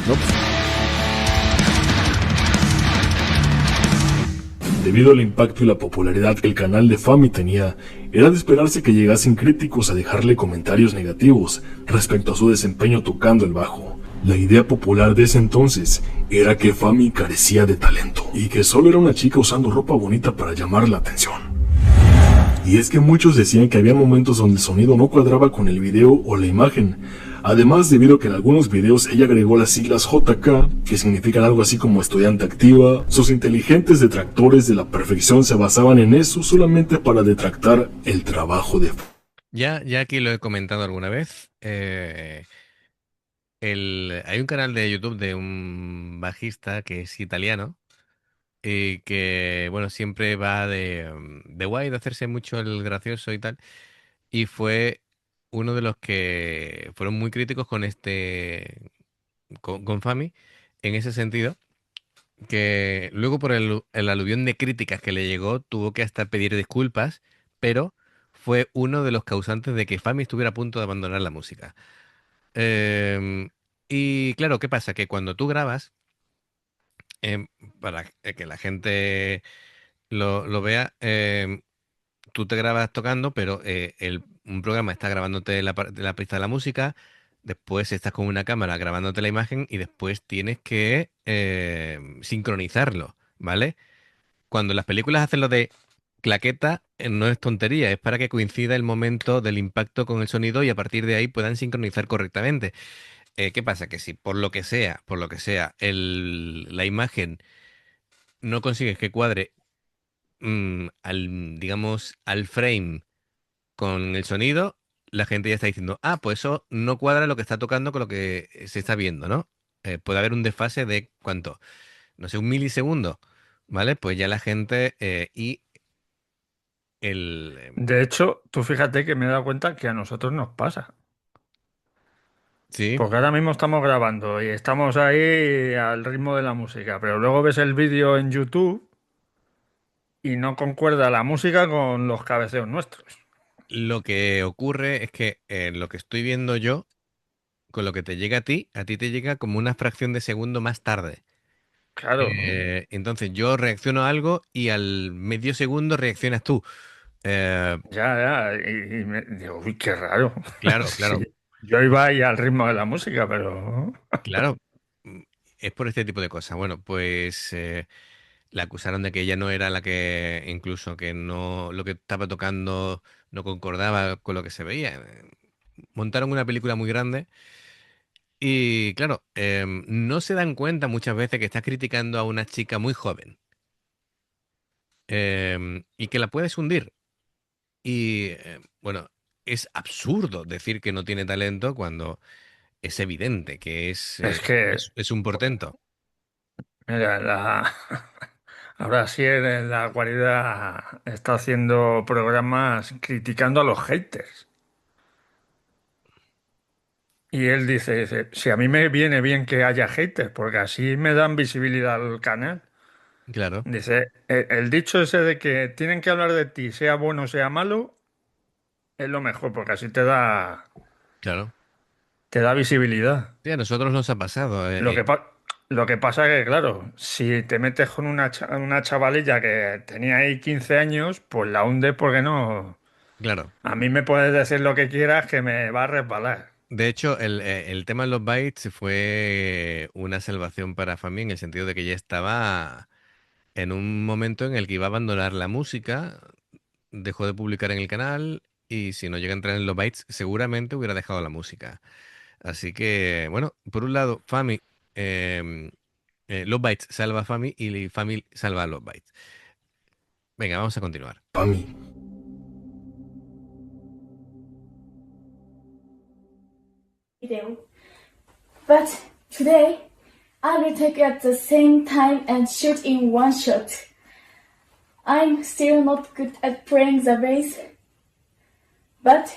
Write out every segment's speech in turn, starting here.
No, debido al impacto y la popularidad que el canal de Fami tenía, era de esperarse que llegasen críticos a dejarle comentarios negativos respecto a su desempeño tocando el bajo. La idea popular de ese entonces era que Fami carecía de talento y que solo era una chica usando ropa bonita para llamar la atención. Y es que muchos decían que había momentos donde el sonido no cuadraba con el video o la imagen. Además, debido a que en algunos videos ella agregó las siglas JK, que significan algo así como estudiante activa, sus inteligentes detractores de la perfección se basaban en eso solamente para detractar el trabajo de... Ya aquí lo he comentado alguna vez. Hay un canal de YouTube de un bajista que es italiano y que, bueno, siempre va de guay, de hacerse mucho el gracioso y tal. Y fue uno de los que fueron muy críticos con Fami, en ese sentido, que luego por el aluvión de críticas que le llegó, tuvo que hasta pedir disculpas, pero fue uno de los causantes de que Fami estuviera a punto de abandonar la música. Em, y claro, ¿qué pasa? Que cuando tú grabas, em, para que la gente lo vea, tú te grabas tocando, pero un programa está grabándote la pista de la música, después estás con una cámara grabándote la imagen y después tienes que sincronizarlo, ¿vale? Cuando las películas hacen lo de claqueta, no es tontería, es para que coincida el momento del impacto con el sonido y a partir de ahí puedan sincronizar correctamente. ¿Qué pasa? Que si por lo que sea, la imagen no consigues que cuadre digamos, al frame con el sonido, la gente ya está diciendo, ah, pues eso no cuadra lo que está tocando con lo que se está viendo, ¿no? Puede haber un desfase de cuánto, no sé, un milisegundo, ¿vale? Pues ya la gente y el... De hecho, tú fíjate que me he dado cuenta que a nosotros nos pasa. sí, Porque ahora mismo estamos grabando y estamos ahí al ritmo de la música, pero luego ves el vídeo en YouTube y no concuerda la música con los cabeceos nuestros. lo que ocurre es que lo que estoy viendo yo, con lo que te llega a ti te llega como una fracción de segundo más tarde. Claro, Entonces yo reacciono a algo y al medio segundo reaccionas tú. Eh, ya, y digo, uy, qué raro. claro, Sí, claro, yo iba ahí al ritmo de la música, pero... claro. mm, Es por este tipo de cosas. Bueno, pues la acusaron de que ella no era la que, incluso que no, lo que estaba tocando no concordaba con lo que se veía. Montaron una película muy grande y, claro, no se dan cuenta muchas veces que estás criticando a una chica muy joven y que la puedes hundir. Y, bueno, es absurdo decir que no tiene talento cuando es evidente que Es que, es un portento. mira, ahora sí en la guarida está haciendo programas criticando a los haters. Y él dice, si a mí me viene bien que haya haters, porque así me dan visibilidad al canal. Claro, Dice, el dicho ese de que tienen que hablar de ti, sea bueno o sea malo, es lo mejor, porque así claro. te da visibilidad. Sí, a nosotros nos ha pasado. Lo que, lo que pasa es que, claro, si te metes con una chavalilla que tenía ahí 15 años, pues la hundes porque no... Claro. A mí me puedes decir lo que quieras que me va a resbalar. De hecho, el tema de los bytes fue una salvación para Fami en el sentido de que ya estaba en un momento en el que iba a abandonar la música, dejó de publicar en el canal y si no llega a entrar en los bytes, seguramente hubiera dejado la música. Así que, bueno, por un lado, Fami, em, los bytes salva a Fami y Fami salva a los bytes. Venga, vamos a continuar. Fami. Video. But today, I will take at the same time and shoot in one shot. I'm still not good at playing the bass, but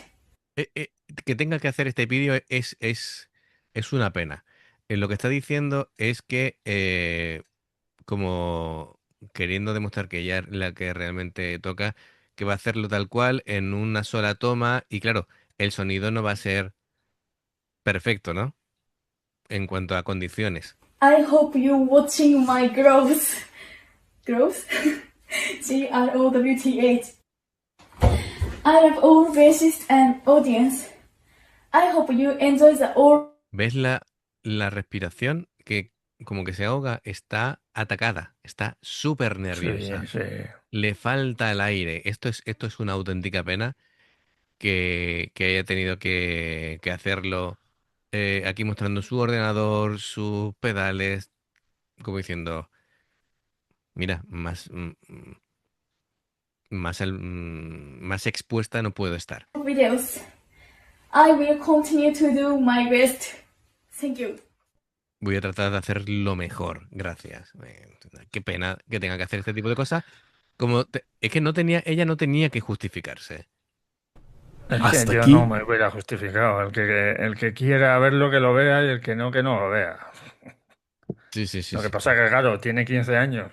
eh, eh, que tenga que hacer este vídeo es una pena. Lo que está diciendo es que, como queriendo demostrar que ella es la que realmente toca, que va a hacerlo tal cual en una sola toma y claro, el sonido no va a ser perfecto, ¿no? en cuanto a condiciones. I hope you watching my growth. Growth? GROWTH. I love all bassists and audience. I hope you enjoy the all. ¿Ves la respiración que como que se ahoga? Está atacada, está súper Sí, nerviosa. sí. Le falta el aire. Esto es una auténtica pena que haya tenido que hacerlo aquí mostrando su ordenador, sus pedales, como diciendo, mira, más expuesta no puedo estar. Videos. I will continue to do my best. Thank you. Voy a tratar de hacer lo mejor. Gracias. Qué pena que tenga que hacer este tipo de cosas. Es que ella no tenía que justificarse. Es Hasta que yo aquí. no me hubiera justificado. El que quiera verlo, que lo vea, y el que no lo vea. Sí, sí, sí, Lo que sí. pasa es que, claro, tiene 15 años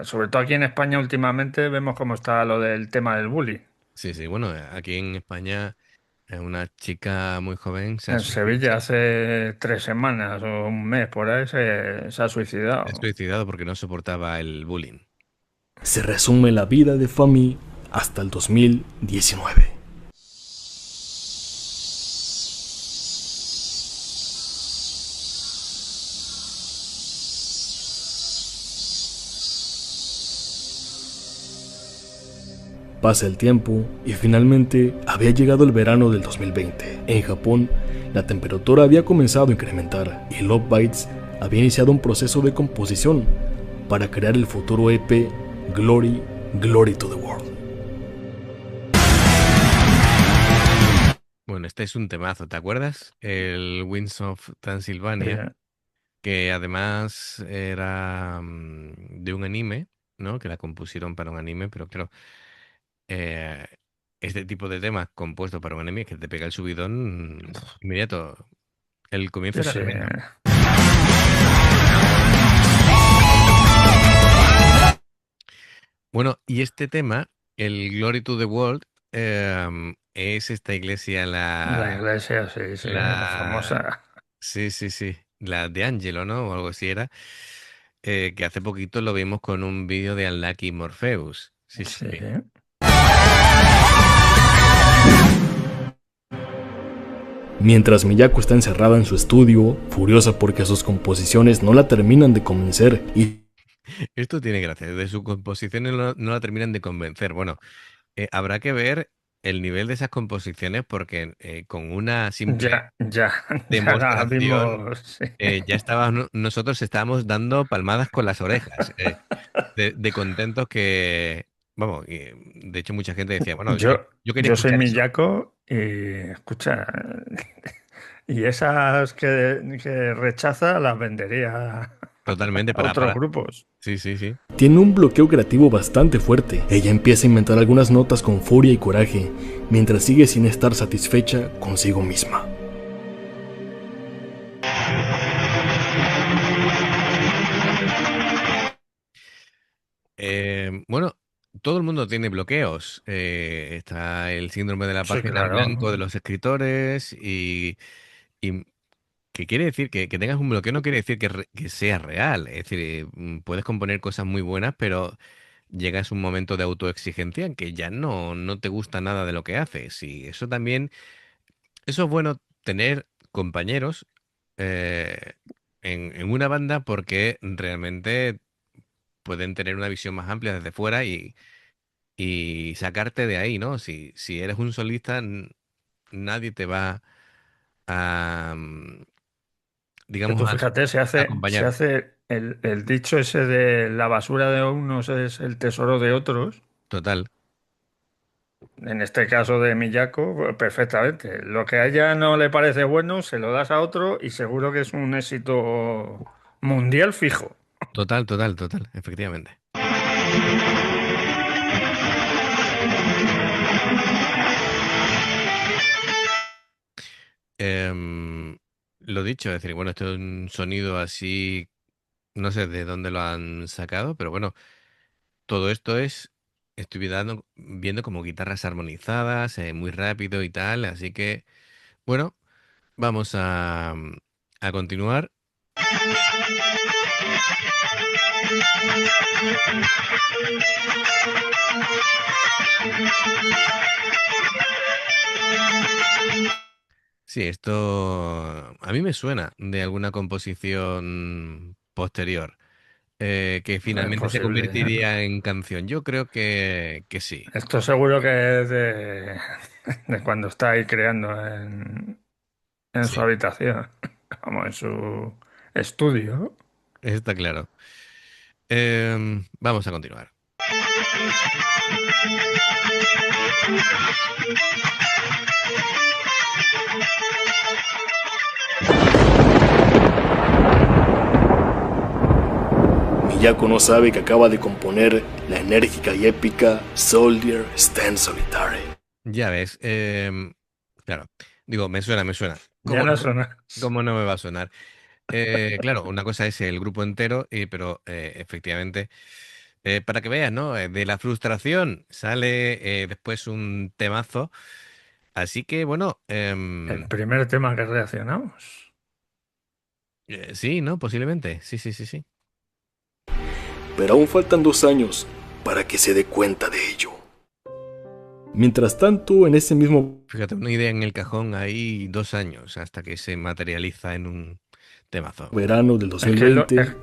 sobre todo aquí en España últimamente vemos cómo está lo del tema del bullying. Sí, sí. Bueno, aquí en España una chica muy joven En Sevilla hace 3 semanas o un mes por ahí se ha se ha suicidado. suicidado porque no soportaba el bullying. Se resume la vida de Fami hasta el 2019. Pasa el tiempo y finalmente había llegado el verano del 2020. En Japón, la temperatura había comenzado a incrementar y Love Bites había iniciado un proceso de composición para crear el futuro EP Glory, Glory to the World. Bueno, este es un temazo, ¿te acuerdas? El Winds of Transylvania, que además era de un anime, ¿no? Que la compusieron para un anime, pero claro, este tipo de temas compuestos para un anime que te pega el subidón inmediato. El comienzo Sí, era sí. tremendo. Bueno, y este tema, el Glory to the World, es esta iglesia, La iglesia, sí, sí, la famosa. Sí, sí, sí, la de Angelo, ¿no? O algo así era, que hace poquito lo vimos con un vídeo de Unlucky Morpheus. Sí, sí. Sí. Mientras Miyako está encerrada en su estudio, furiosa porque sus composiciones no la terminan de convencer y Esto tiene gracia, de sus composiciones no la terminan de convencer. Bueno, habrá que ver el nivel de esas composiciones porque con una simple Ya la demostración vimos. Sí. nosotros estábamos dando palmadas con las orejas, de contentos que, vamos, de hecho mucha gente decía, bueno, yo quería Yo soy escuchar eso. Miyako y escucha, y esas que rechaza las vendería Totalmente a otros grupos. Sí, sí, sí. tiene un bloqueo creativo bastante fuerte. Ella empieza a inventar algunas notas con furia y coraje, mientras sigue sin estar satisfecha consigo misma. Bueno, todo el mundo tiene bloqueos. Está el síndrome de la Sí, página en blanco de claro. los escritores y que quiere decir que tengas un bloqueo no quiere decir que sea real. Es decir, puedes componer cosas muy buenas, pero llegas a un momento de autoexigencia en que ya no te gusta nada de lo que haces. Y eso también, eso es bueno tener compañeros eh, en una banda porque realmente pueden tener una visión más amplia desde fuera y sacarte de ahí, ¿no? Si eres un solista, nadie te va a, Que digamos, tú a fíjate, se acompañar. hace el dicho ese de la basura de unos es el tesoro de otros. Total, En este caso de Miyako, pues, perfectamente. Lo que a ella no le parece bueno, se lo das a otro y seguro que es un éxito mundial fijo. total, total, total, efectivamente. Em, lo dicho, es decir, bueno, esto es un sonido así, no sé de dónde lo han sacado, pero bueno, todo esto estoy viendo como guitarras armonizadas, muy rápido y tal, así que, bueno, vamos A continuar. Sí, esto a mí me suena de alguna composición posterior, que Es finalmente se posible, ¿eh? convertiría en canción. Yo creo que sí. Esto seguro que es de cuando está ahí creando en su Sí, habitación, como en su estudio. está claro. Vamos a continuar. Miyako no sabe que acaba de componer la enérgica y épica Soldier Stand Solitary. Ya ves, claro, digo, me suena. Ya ¿Cómo no no, suena. cómo no me va a sonar? Claro, una cosa es el grupo entero, pero efectivamente, para que veas, ¿no? De la frustración sale después un temazo. Así que, bueno, El primer tema que reaccionamos. sí, ¿no? Posiblemente. Sí. Pero aún faltan 2 años para que se dé cuenta de ello. Mientras tanto, en ese mismo Fíjate, una idea en el cajón ahí 2 años hasta que se materializa en un temazo. verano del Es que es 2020,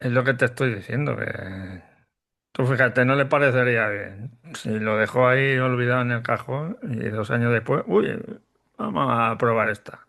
es lo que te estoy diciendo, que tú fíjate, no le parecería bien. Si lo dejó ahí olvidado en el cajón y 2 años después, uy, vamos a probar esta.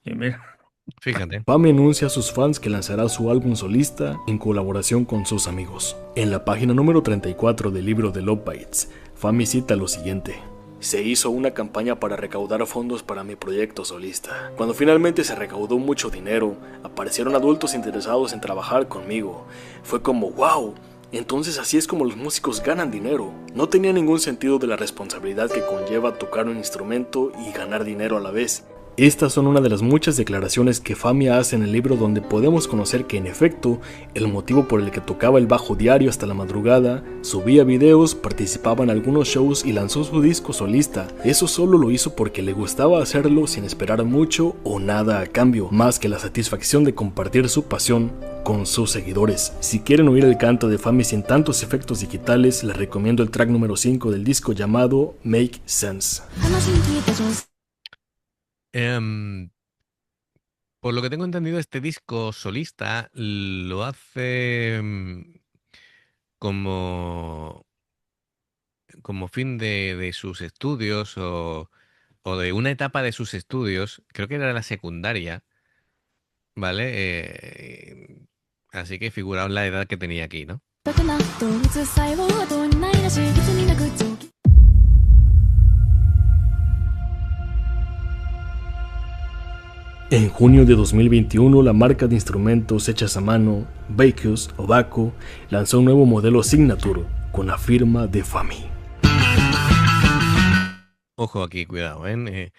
Y mira, Fíjate. Fami anuncia a sus fans que lanzará su álbum solista en colaboración con sus amigos. En la página número 34 del libro de Love Bites, Fami cita lo siguiente: se hizo una campaña para recaudar fondos para mi proyecto solista. Cuando finalmente se recaudó mucho dinero, aparecieron adultos interesados en trabajar conmigo. Fue como wow. Entonces así es como los músicos ganan dinero. No tenía ningún sentido de la responsabilidad que conlleva tocar un instrumento y ganar dinero a la vez. Estas son una de las muchas declaraciones que Fami hace en el libro, donde podemos conocer que en efecto el motivo por el que tocaba el bajo diario hasta la madrugada, subía videos, participaba en algunos shows y lanzó su disco solista. Eso solo lo hizo porque le gustaba hacerlo sin esperar mucho o nada a cambio, más que la satisfacción de compartir su pasión con sus seguidores. Si quieren oír el canto de Fami sin tantos efectos digitales, les recomiendo el track número 5 del disco llamado Make Sense. Por lo que tengo entendido, este disco solista lo hace como fin de sus estudios o de una etapa de sus estudios. Creo que era la secundaria, ¿vale? Así que figuraos la edad que tenía aquí, ¿no? En junio de 2021, la marca de instrumentos hechas a mano, Bakos o Baco, lanzó un nuevo modelo Signature con la firma de Fami. Ojo aquí, cuidado, ¿eh?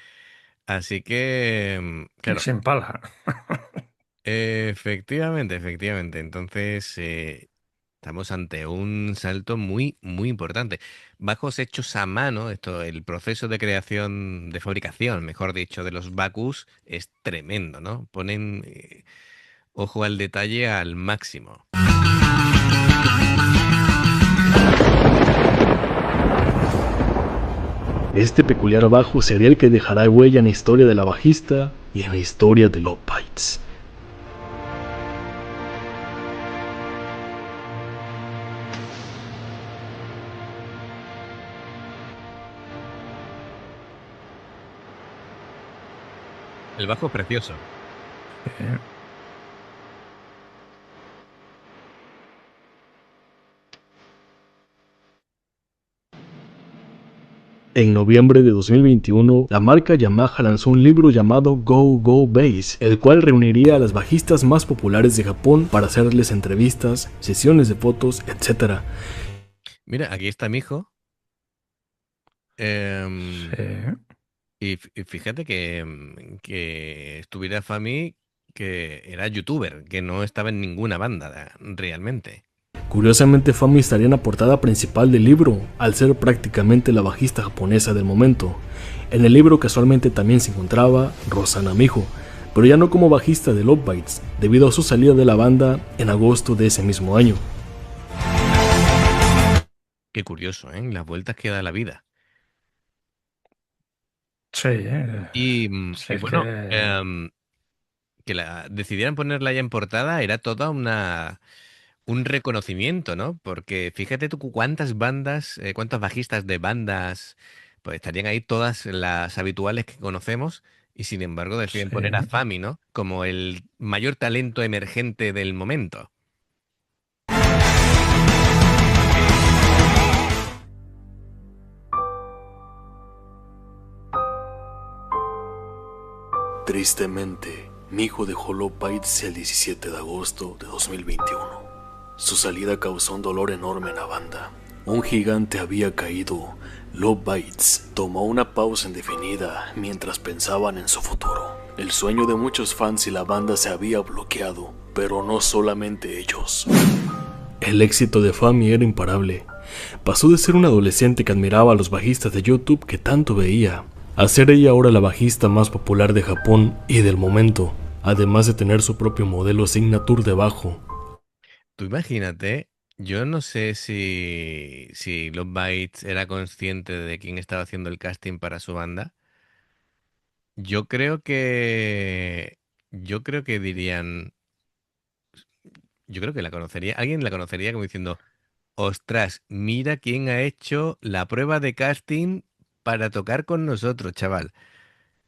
Así que, claro, sin pala. efectivamente. Entonces, estamos ante un salto muy importante. Bajos hechos a mano, el proceso de creación, de fabricación, mejor dicho, de los Bacus es tremendo, ¿no? Ponen ojo al detalle al máximo. Este peculiar bajo sería el que dejará huella en la historia de la bajista y en la historia de Love Bites. El bajo es precioso. En noviembre de 2021, la marca Yamaha lanzó un libro llamado Go Go Bass, el cual reuniría a las bajistas más populares de Japón para hacerles entrevistas, sesiones de fotos, etc. Mira, aquí está mi hijo. Y fíjate que estuviera Fami, que era youtuber, que no estaba en ninguna banda realmente. Curiosamente, Fami estaría en la portada principal del libro, al ser prácticamente la bajista japonesa del momento. En el libro casualmente también se encontraba Rosana Miho, pero ya no como bajista de Love Bites, debido a su salida de la banda en agosto de ese mismo año. Qué curioso, ¿eh? Las vueltas que da la vida. Sí, Y, sí, y es bueno, que... que decidieran ponerla ya en portada era toda un reconocimiento, ¿no? Porque fíjate tú cuántas bandas, cuántos bajistas de bandas, pues estarían ahí todas las habituales que conocemos y sin embargo deciden Sí. poner a Fami, ¿no? Como el mayor talento emergente del momento. Tristemente, mi hijo dejó Love Bites el 17 de agosto de 2021. Su salida causó un dolor enorme en la banda. Un gigante había caído. Love Bites tomó una pausa indefinida mientras pensaban en su futuro. El sueño de muchos fans y la banda se había bloqueado, pero no solamente ellos. El éxito de Fami era imparable. Pasó de ser una adolescente que admiraba a los bajistas de YouTube que tanto veía, a ser ella ahora la bajista más popular de Japón y del momento, además de tener su propio modelo Signature de bajo. Tú imagínate, yo no sé si Love Bites era consciente de quién estaba haciendo el casting para su banda. Yo creo que, yo creo que dirían, yo creo que la conocería, alguien la conocería como diciendo, ostras, mira quién ha hecho la prueba de casting para tocar con nosotros, chaval.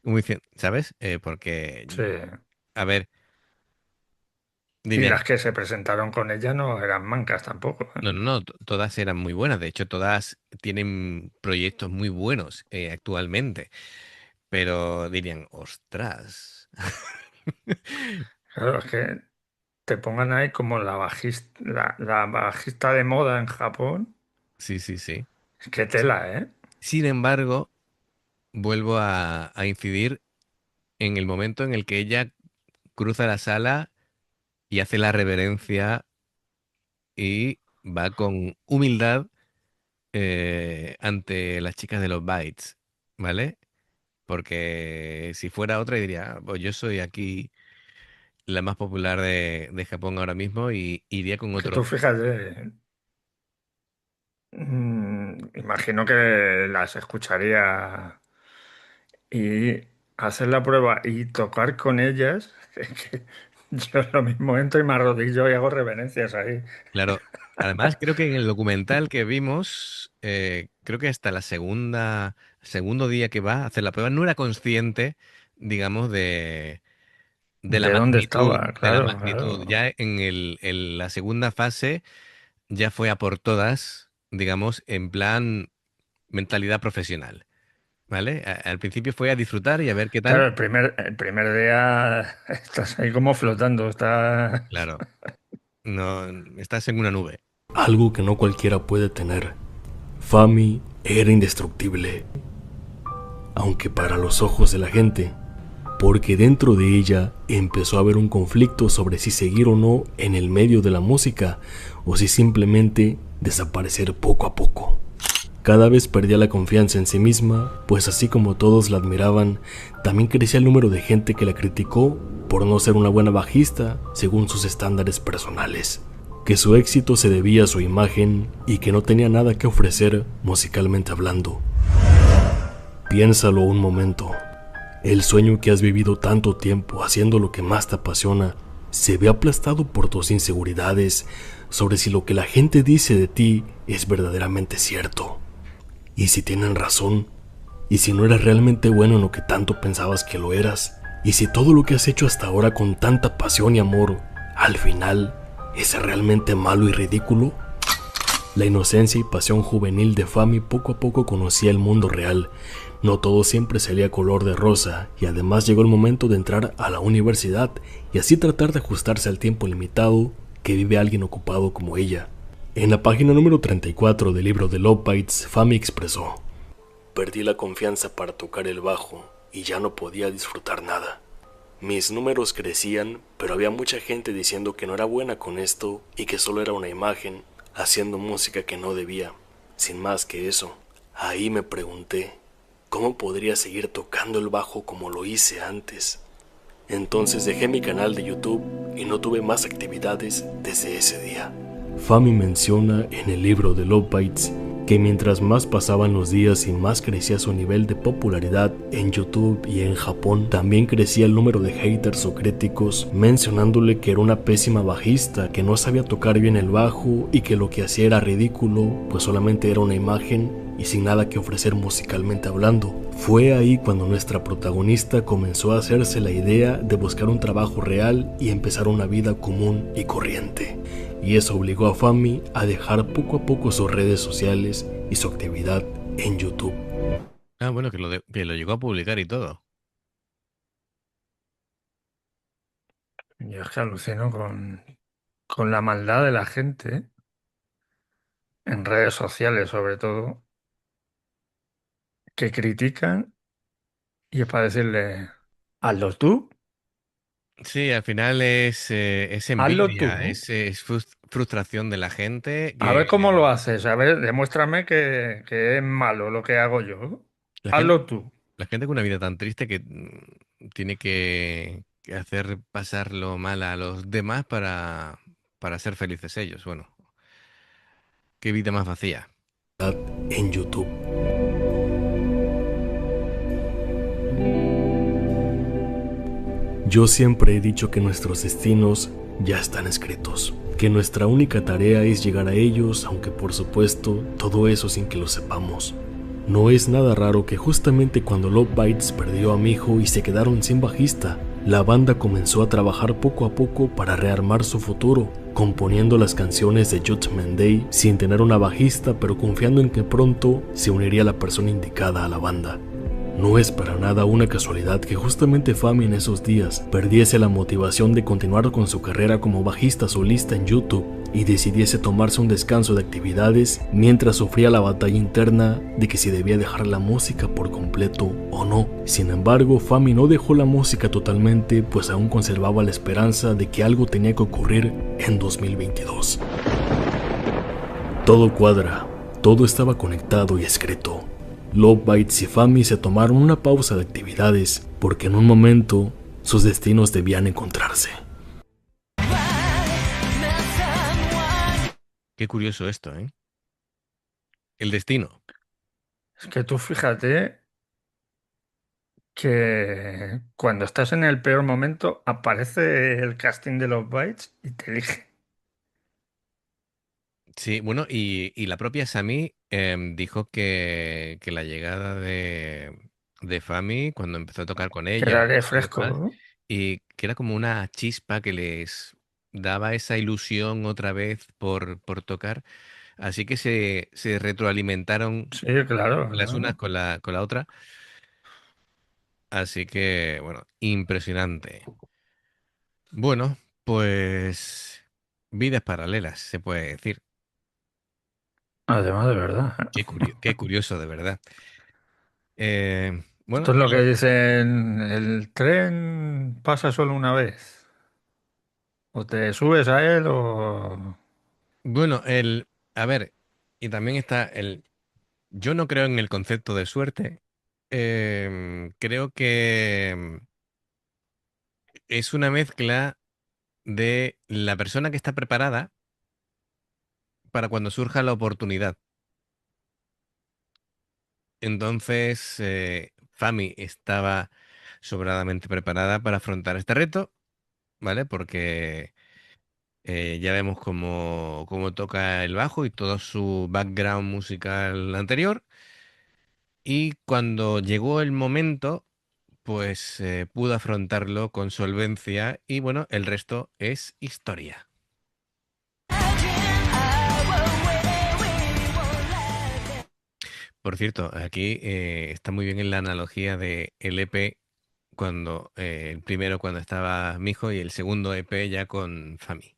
Como diciendo, ¿sabes? Porque, Sí. a ver, Y dirían, las que se presentaron con ella no eran mancas tampoco, ¿eh? no, no, no, todas eran muy buenas. De hecho, todas tienen proyectos muy buenos actualmente. Pero dirían, ostras. Claro, es que te pongan ahí como la bajista de moda en Japón. Sí, sí, sí. Qué tela, ¿eh? Sin embargo, vuelvo a incidir en el momento en el que ella cruza la sala y hace la reverencia y va con humildad ante las chicas de los Bytes, ¿vale? Porque si fuera otra diría, "Ah, pues yo soy aquí la más popular de Japón ahora mismo y iría con Que tú otro". fíjate, imagino que las escucharía y hacer la prueba y tocar con ellas. Es que yo lo mismo entro y me arrodillo y hago reverencias ahí. Claro, además creo que en el documental que vimos, creo que hasta segundo día que va a hacer la prueba, no era consciente, digamos, de la ¿De dónde magnitud, estaba? de la Claro, magnitud. claro. Ya en la segunda fase ya fue a por todas, digamos, en plan mentalidad profesional, ¿vale? Al principio fue a disfrutar y a ver qué Claro, tal. el primer día estás ahí como flotando, estás... Claro, no, estás en una nube. Algo que no cualquiera puede tener. Fami era indestructible, aunque para los ojos de la gente, porque dentro de ella empezó a haber un conflicto sobre si seguir o no en el medio de la música o si simplemente desaparecer poco a poco. Cada vez perdía la confianza en sí misma, pues así como todos la admiraban, también crecía el número de gente que la criticó por no ser una buena bajista según sus estándares personales, que su éxito se debía a su imagen y que no tenía nada que ofrecer musicalmente hablando. Piénsalo un momento. El sueño que has vivido tanto tiempo haciendo lo que más te apasiona se ve aplastado por tus inseguridades sobre si lo que la gente dice de ti es verdaderamente cierto. Y si tienen razón, y si no eres realmente bueno en lo que tanto pensabas que lo eras, y si todo lo que has hecho hasta ahora con tanta pasión y amor, al final, es realmente malo y ridículo. La inocencia y pasión juvenil de Fami poco a poco conocía el mundo real. No todo siempre salía color de rosa, y además llegó el momento de entrar a la universidad y así tratar de ajustarse al tiempo limitado que vive alguien ocupado como ella. En la página número 34 del libro de Love Bites, Fami expresó: perdí la confianza para tocar el bajo y ya no podía disfrutar nada. Mis números crecían, pero había mucha gente diciendo que no era buena con esto y que solo era una imagen, haciendo música que no debía. Sin más que eso, ahí me pregunté, ¿cómo podría seguir tocando el bajo como lo hice antes? Entonces dejé mi canal de YouTube y no tuve más actividades desde ese día. Fami menciona en el libro de Love Bites que mientras más pasaban los días y más crecía su nivel de popularidad en YouTube y en Japón, también crecía el número de haters o críticos mencionándole que era una pésima bajista, que no sabía tocar bien el bajo y que lo que hacía era ridículo, pues solamente era una imagen y sin nada que ofrecer musicalmente hablando. Fue ahí cuando nuestra protagonista comenzó a hacerse la idea de buscar un trabajo real y empezar una vida común y corriente. Y eso obligó a Fami a dejar poco a poco sus redes sociales y su actividad en YouTube. Ah, bueno, que lo llegó a publicar y todo. Yo es que alucino con la maldad de la gente, en redes sociales sobre todo, que critican y es para decirle, hazlo tú, Sí, al final es hazlo tú. envidia, es frustración de la gente. A ver cómo lo haces, a ver, demuéstrame que es malo lo que hago yo. La gente, Hazlo tú. la gente con una vida tan triste que tiene que hacer pasarlo mal a los demás para ser felices ellos. Bueno, qué vida más vacía. En YouTube. Yo siempre he dicho que nuestros destinos ya están escritos, que nuestra única tarea es llegar a ellos, aunque por supuesto todo eso sin que lo sepamos. No es nada raro que justamente cuando Love Bites perdió a Miho y se quedaron sin bajista, la banda comenzó a trabajar poco a poco para rearmar su futuro, componiendo las canciones de Judgment Day sin tener una bajista, pero confiando en que pronto se uniría la persona indicada a la banda. No es para nada una casualidad que justamente Fami en esos días perdiese la motivación de continuar con su carrera como bajista solista en YouTube y decidiese tomarse un descanso de actividades mientras sufría la batalla interna de que si debía dejar la música por completo o no. Sin embargo, Fami no dejó la música totalmente, pues aún conservaba la esperanza de que algo tenía que ocurrir en 2022. Todo cuadra, todo estaba conectado y escrito. Love Bites y Fami se tomaron una pausa de actividades porque en un momento sus destinos debían encontrarse. Qué curioso esto, ¿eh? El destino. Es que tú fíjate que cuando estás en el peor momento aparece el casting de los Bites y te elige. Sí, bueno, y la propia Sami dijo que la llegada de Fami, cuando empezó a tocar con Que ella, era de fresco, ¿no? y que era como una chispa que les daba esa ilusión otra vez por tocar. Así que se retroalimentaron Sí, claro, las unas claro. con la otra. Así que, bueno, impresionante. Bueno, pues vidas paralelas, se puede decir. Además, de verdad. Qué curioso, de verdad. Bueno, Esto es lo que dicen, el tren pasa solo una vez. O te subes a él o... bueno, a ver, y también está yo no creo en el concepto de suerte. Creo que es una mezcla de la persona que está preparada para cuando surja la oportunidad. Entonces, Fami estaba sobradamente preparada para afrontar este reto, ¿vale? Porque ya vemos cómo toca el bajo y todo su background musical anterior. Y cuando llegó el momento, pues pudo afrontarlo con solvencia y bueno, el resto es historia. Por cierto, aquí está muy bien en la analogía de el EP cuando el primero cuando estaba Mijo y el segundo EP ya con Fami.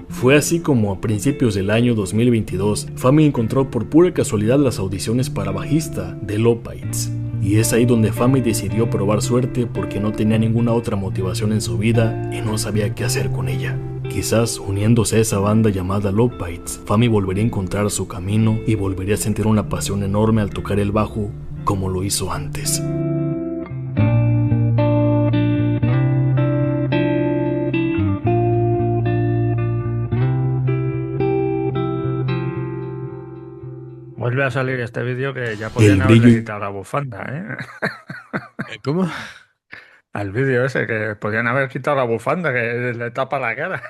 Fue así como a principios del año 2022, Fami encontró por pura casualidad las audiciones para bajista de Love Bites. Y es ahí donde Fami decidió probar suerte porque no tenía ninguna otra motivación en su vida y no sabía qué hacer con ella. Quizás uniéndose a esa banda llamada Love Bites, Fami volvería a encontrar su camino y volvería a sentir una pasión enorme al tocar el bajo como lo hizo antes. Vuelve a salir este vídeo que ya podían haberle quitado la bufanda, ¿eh? ¿Cómo? Al vídeo ese, que podían haber quitado la bufanda que le tapa la cara.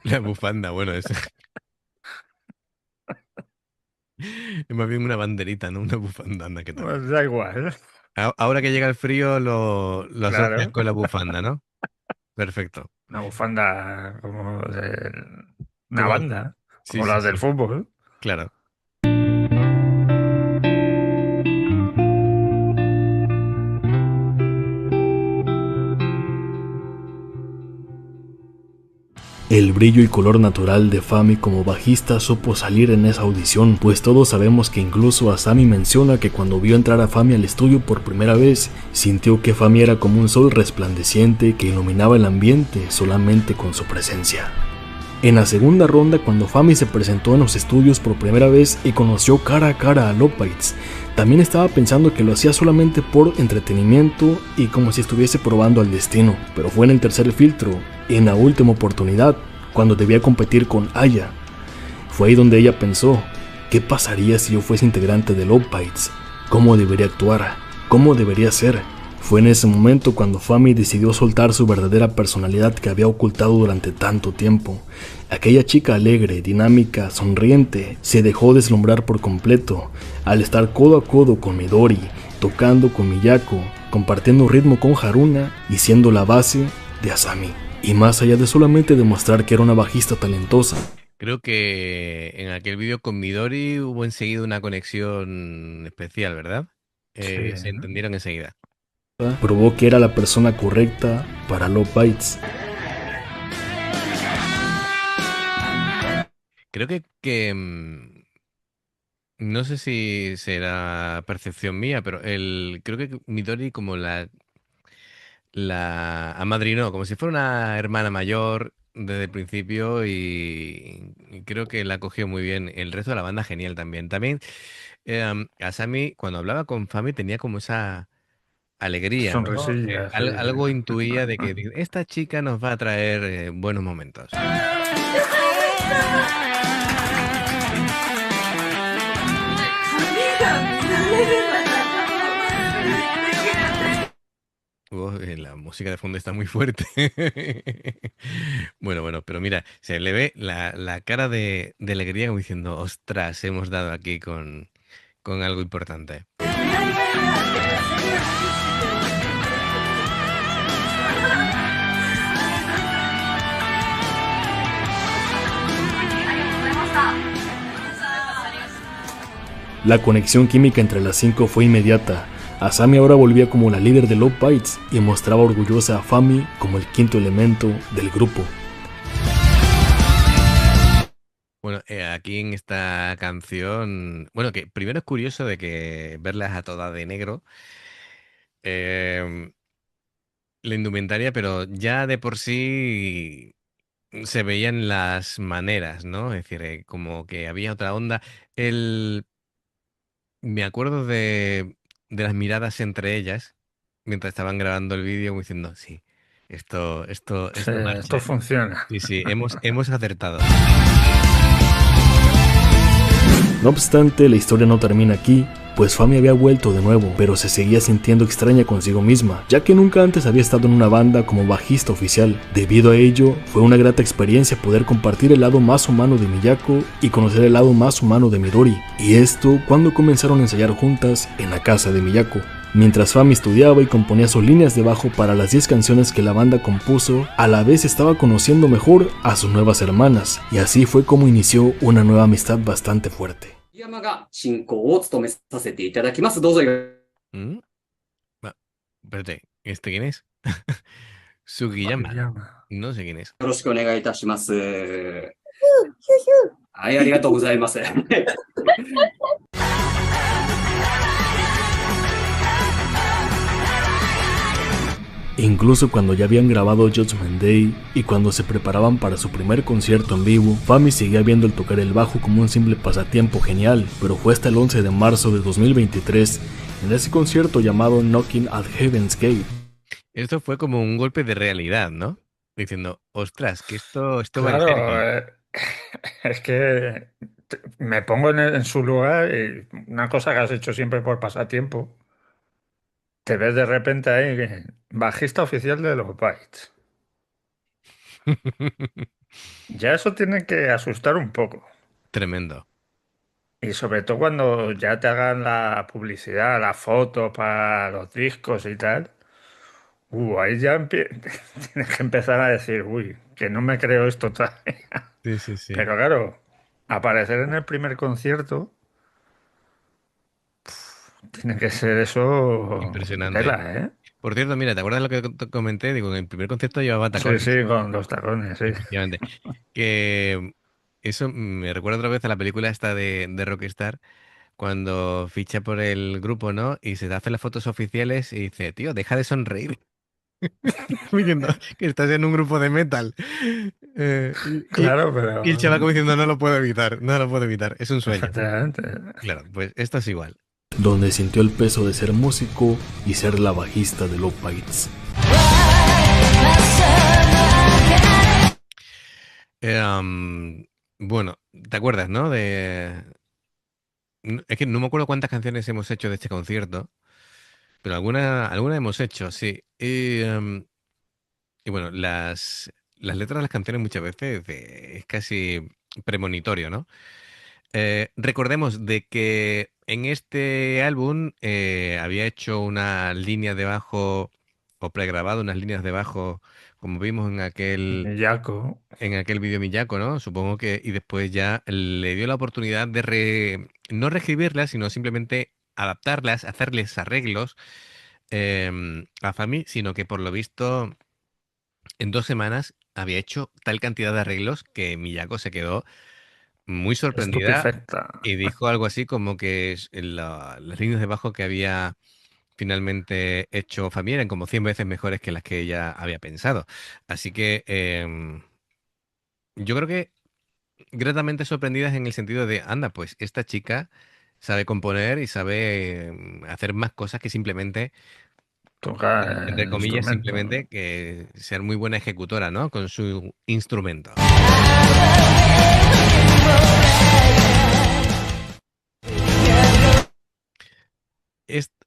La bufanda, bueno, es más bien una banderita, ¿no? Una bufanda, anda, ¿qué tal? Pues da igual. Ahora que llega el frío lo asocias Claro. con la bufanda, ¿no? Perfecto. Una bufanda como de una Como- banda, Sí, como sí, las del sí. fútbol. Claro. El brillo y color natural de Fami como bajista supo salir en esa audición, pues todos sabemos que incluso Asami menciona que cuando vio entrar a Fami al estudio por primera vez, sintió que Fami era como un sol resplandeciente que iluminaba el ambiente solamente con su presencia. En la segunda ronda, cuando Fami se presentó en los estudios por primera vez y conoció cara a cara a Lopites, también estaba pensando que lo hacía solamente por entretenimiento y como si estuviese probando al destino, pero fue en el tercer filtro, en la última oportunidad, cuando debía competir con Aya. Fue ahí donde ella pensó, ¿qué pasaría si yo fuese integrante de Lopites? ¿Cómo debería actuar? ¿Cómo debería ser? Fue en ese momento cuando Fami decidió soltar su verdadera personalidad que había ocultado durante tanto tiempo. Aquella chica alegre, dinámica, sonriente, se dejó deslumbrar por completo al estar codo a codo con Midori, tocando con Miyako, compartiendo ritmo con Haruna y siendo la base de Asami. Y más allá de solamente demostrar que era una bajista talentosa, Creo que en aquel vídeo con Midori hubo enseguida una conexión especial, ¿verdad? Sí. Se entendieron enseguida. probó que era la persona correcta para Lopites. Creo que no sé si será percepción mía, pero creo que Midori como la amadrinó, como si fuera una hermana mayor desde el principio y creo que la cogió muy bien. El resto de la banda genial también. También Asami cuando hablaba con Fami tenía como esa alegría, ¿no? Sonrisilla, sí. Algo intuía de que esta chica nos va a traer buenos momentos. La música de fondo está muy fuerte. Bueno, pero mira, se le ve la cara de alegría como diciendo, ostras, hemos dado aquí con algo importante. La conexión química entre las cinco fue inmediata. Asami ahora volvía como la líder de Lopites y mostraba orgullosa a Fami como el quinto elemento del grupo. Bueno, aquí en esta canción, bueno, que primero es curioso de que verlas a todas de negro, la indumentaria, pero ya de por sí se veían las maneras, ¿no? Es decir, como que había otra onda. Me acuerdo de las miradas entre ellas mientras estaban grabando el vídeo, como diciendo, sí, esto Sí, marcha. esto funciona. Sí, hemos acertado. No obstante, la historia no termina aquí, pues Fami había vuelto de nuevo, pero se seguía sintiendo extraña consigo misma, ya que nunca antes había estado en una banda como bajista oficial. Debido a ello, fue una grata experiencia poder compartir el lado más humano de Miyako y conocer el lado más humano de Midori, y esto cuando comenzaron a ensayar juntas en la casa de Miyako. Mientras Fami estudiaba y componía sus líneas de bajo para las 10 canciones que la banda compuso, a la vez estaba conociendo mejor a sus nuevas hermanas, y así fue como inició una nueva amistad bastante fuerte. 山が進行を務めさせていただきます。どうぞよ ¿Mm? Espérate, ¿este quién es? Sugiyama. Sugiyama. No sé quién es. ろしくお願いいたします。はい、ありがとうございます。Incluso cuando ya habían grabado Judgment Day y cuando se preparaban para su primer concierto en vivo, Fami seguía viendo el tocar el bajo como un simple pasatiempo genial, pero fue hasta el 11 de marzo de 2023, en ese concierto llamado Knocking at Heaven's Gate. Esto fue como un golpe de realidad, ¿no? Diciendo, ostras, que esto va en serio. Claro, es que me pongo en su lugar y una cosa que has hecho siempre por pasatiempo, te ves de repente ahí, bajista oficial de los Bites. Ya eso tiene que asustar un poco. Tremendo. Y sobre todo cuando ya te hagan la publicidad, la foto para los discos y tal. Ahí ya tienes que empezar a decir, que no me creo esto todavía. Sí, sí, sí. Pero claro, aparecer en el primer concierto tiene que ser eso Impresionante. tela, ¿eh? Por cierto, mira, ¿te acuerdas lo que te comenté? Digo, en el primer concierto llevaba tacones. Sí, con los tacones, sí. Efectivamente. Que eso me recuerda otra vez a la película esta de Rockstar, cuando ficha por el grupo, ¿no? Y se hace las fotos oficiales y dice, tío, deja de sonreír. Diciendo que estás en un grupo de metal. Claro, pero... Y el chaval como diciendo, no lo puedo evitar, no lo puedo evitar, es un sueño. Efectivamente. Claro, pues esto es igual. Donde sintió el peso de ser músico y ser la bajista de Love Bites. Bueno, ¿te acuerdas, no? Es que no me acuerdo cuántas canciones hemos hecho de este concierto, pero alguna hemos hecho, sí. Y bueno, las letras de las canciones muchas veces es casi premonitorio, ¿no? Recordemos de que en este álbum había hecho una línea de bajo, o pregrabado unas líneas de bajo, como vimos en aquel Miyako. vídeo Miyako, ¿no? Supongo que, y después ya le dio la oportunidad de no reescribirlas, sino simplemente adaptarlas, hacerles arreglos a Fami, sino que por lo visto en 2 semanas había hecho tal cantidad de arreglos que Miyako se quedó muy sorprendida Estupefacta. y dijo algo así como que las líneas de bajo que había finalmente hecho Fami eran como 100 veces mejores que las que ella había pensado. Así que yo creo que gratamente sorprendidas en el sentido de, anda, pues esta chica sabe componer y sabe hacer más cosas que simplemente, Toca entre el comillas, instrumento. simplemente que ser muy buena ejecutora, ¿no? Con su instrumento.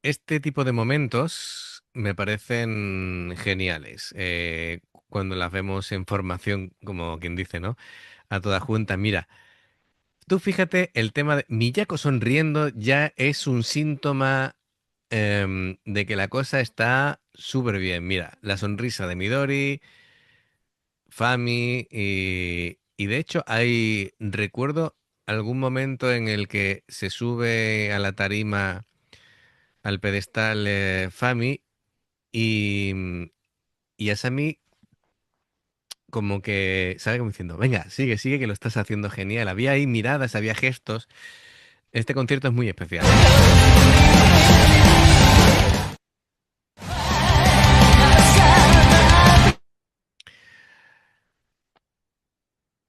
Este tipo de momentos me parecen geniales. Cuando las vemos en formación, como quien dice, ¿no? A toda junta. Mira, tú fíjate, el tema de Miyako sonriendo ya es un síntoma de que la cosa está súper bien. Mira, la sonrisa de Midori, Fami y de hecho recuerdo algún momento en el que se sube a la tarima, al pedestal Fami y Asami como que, ¿sabe? Como diciendo, venga, sigue, que lo estás haciendo genial. Había ahí miradas, había gestos. Este concierto es muy especial.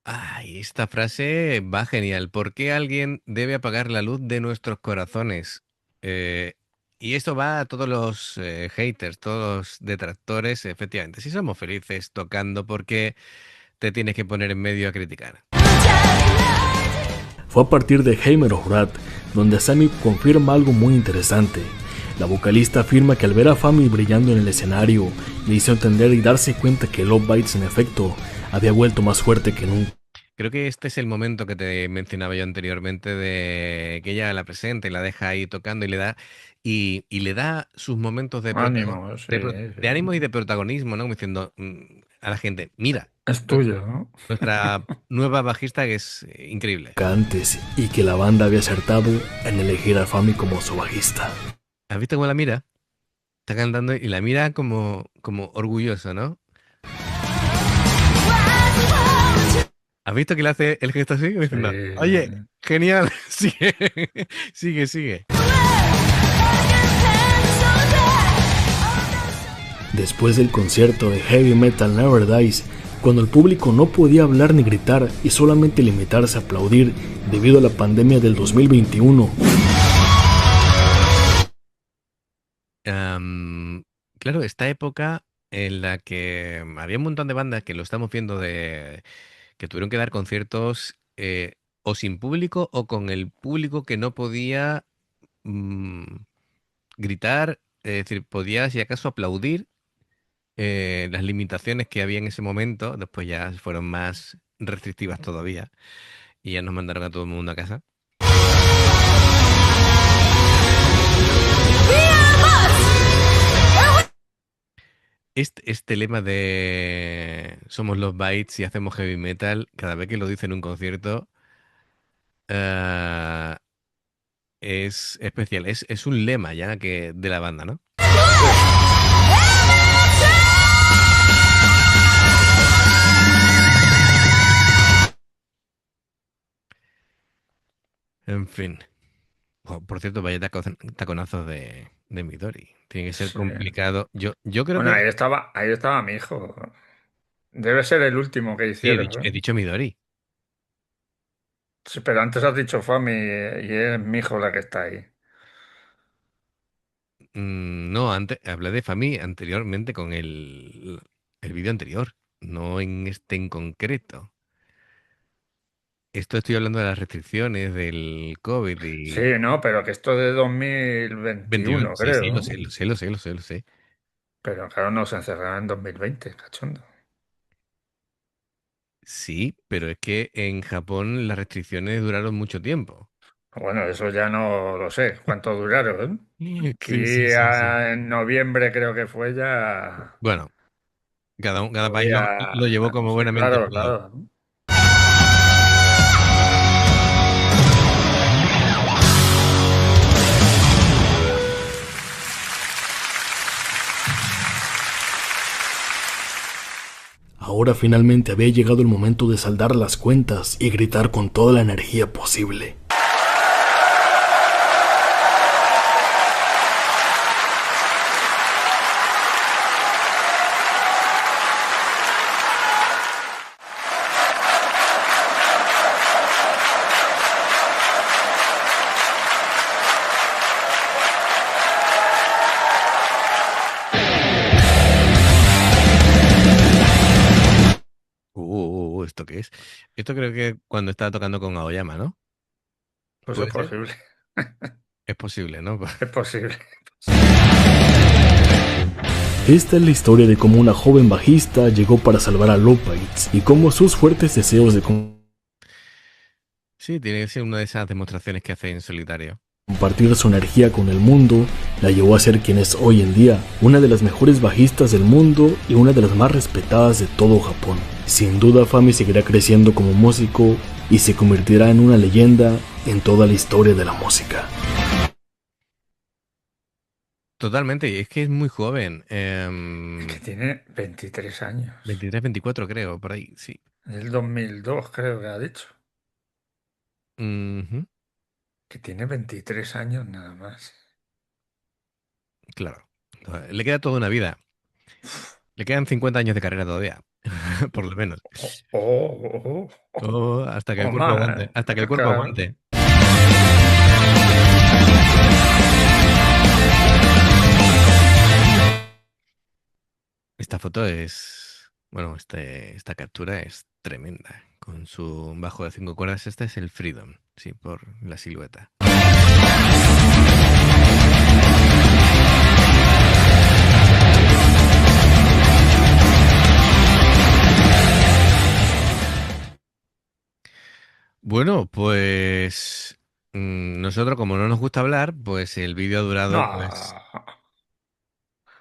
Ay, esta frase va genial. ¿Por qué alguien debe apagar la luz de nuestros corazones? Y esto va a todos los haters, todos los detractores. Efectivamente, si somos felices tocando, ¿por qué te tienes que poner en medio a criticar? Fue a partir de Heimer of Wrath donde Asami confirma algo muy interesante. La vocalista afirma que al ver a Fami brillando en el escenario, le hizo entender y darse cuenta que Love Bites en efecto había vuelto más fuerte que nunca. Creo que este es el momento que te mencionaba yo anteriormente de que ella la presenta y la deja ahí tocando y le da sus momentos de Ánimo, sí, de ánimo y de protagonismo, ¿no? Como diciendo a la gente, mira, es tuyo, ¿no? nuestra nueva bajista que es increíble. Antes, y que la banda había acertado en elegir a Fami como su bajista. ¿Has visto cómo la mira? Está cantando y la mira como orgulloso, ¿no? ¿Has visto que le hace el gesto así? Diciendo, oye, genial, sigue. después del concierto de Heavy Metal Never Dies, cuando el público no podía hablar ni gritar y solamente limitarse a aplaudir debido a la pandemia del 2021. Claro, esta época en la que había un montón de bandas que lo estamos viendo que tuvieron que dar conciertos o sin público o con el público que no podía mm, gritar, es decir, podía si acaso aplaudir. Las limitaciones que había en ese momento, después ya fueron más restrictivas todavía y ya nos mandaron a todo el mundo a casa. Este lema de somos los bytes y hacemos heavy metal, cada vez que lo dice en un concierto, eh, es especial. Es un lema ya de la banda, ¿no? En fin. Por cierto, vaya taconazos de Midori. Tiene que ser Sí. complicado. Yo creo Bueno, que... ahí estaba mi hijo. Debe ser el último que Sí, hicieron, he ¿eh? dicho Midori. Sí, pero antes has dicho Fami y es mi hijo la que está ahí. No, antes hablé de Fami anteriormente con el vídeo anterior, no en este en concreto. Esto estoy hablando de las restricciones del COVID Sí, y no, pero que esto es de 21. 2021, Sí, sí, lo creo. sé, lo sé, lo sé, lo sé, lo sé. Pero claro, nos encerraron en 2020, cachondo. Sí, pero es que en Japón las restricciones duraron mucho tiempo. Bueno, eso ya no lo sé. ¿Cuánto duraron? Sí, Aquí sí, sí, sí. en noviembre creo que fue ya Bueno, cada país lo podía... llevó como Sí, buenamente claro, pudo. claro. Ahora finalmente había llegado el momento de saldar las cuentas y gritar con toda la energía posible. ¿Esto qué es? Esto creo que cuando estaba tocando con Aoyama, ¿no? Pues es ¿Puede ser? posible. Es posible, ¿no? Es posible. Esta es la historia de cómo una joven bajista llegó para salvar a Lopites y cómo sus fuertes deseos de Sí, tiene que ser una de esas demostraciones que hace en solitario. compartir su energía con el mundo la llevó a ser quien es hoy en día, una de las mejores bajistas del mundo y una de las más respetadas de todo Japón. Sin duda Fami seguirá creciendo como músico y se convertirá en una leyenda en toda la historia de la música. Totalmente, y es que es muy joven. Que tiene 23 años. 23, 24 creo, por ahí, sí. Es el 2002 creo que ha dicho. Ujú, Que tiene 23 años nada más. claro. Le queda toda una vida. Le quedan 50 años de carrera todavía, por lo menos. Oh, oh, oh, oh, Oh, hasta que el oh, cuerpo más, aguante, hasta que el cuerpo claro. aguante. Esta foto es, bueno, esta captura es tremenda. Con su bajo de 5 cuerdas, este es el Freedom, sí, por la silueta. Bueno, pues nosotros como no nos gusta hablar, pues el vídeo ha durado, pues,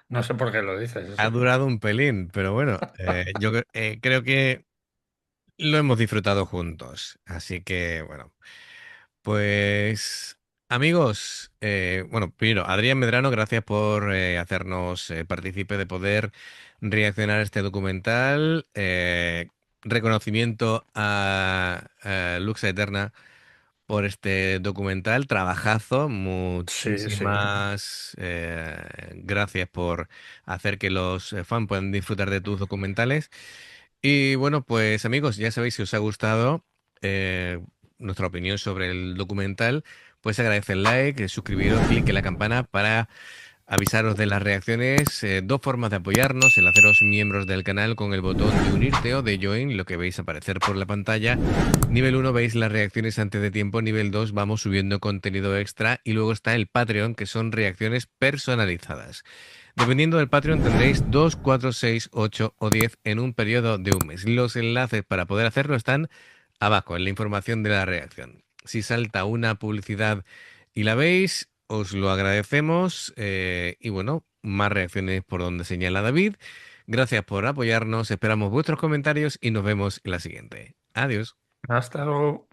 No, no sé por qué lo dices ha eso. durado un pelín, pero bueno, yo creo que lo hemos disfrutado juntos. Así que, bueno, pues amigos, bueno, primero, Adrián Medrano, gracias por hacernos partícipe de poder reaccionar a este documental. Reconocimiento a Luxa Eterna por este documental, trabajazo, Sí, sí. muchísimas gracias por hacer que los fans puedan disfrutar de tus documentales. Y bueno, pues amigos, ya sabéis, si os ha gustado nuestra opinión sobre el documental, pues agradece el like, suscribiros, clic en la campana para avisaros de las reacciones. Dos formas de apoyarnos: el haceros miembros del canal con el botón de unirte o de join, lo que veis aparecer por la pantalla. Nivel 1 veis las reacciones antes de tiempo, nivel 2 vamos subiendo contenido extra, y luego está el Patreon, que son reacciones personalizadas. Dependiendo del Patreon tendréis 2, 4, 6, 8 o 10 en un periodo de un mes. Los enlaces para poder hacerlo están abajo en la información de la reacción. Si salta una publicidad y la veis, os lo agradecemos. Y bueno, más reacciones por donde señala David. Gracias por apoyarnos, esperamos vuestros comentarios y nos vemos en la siguiente. Adiós. Hasta luego.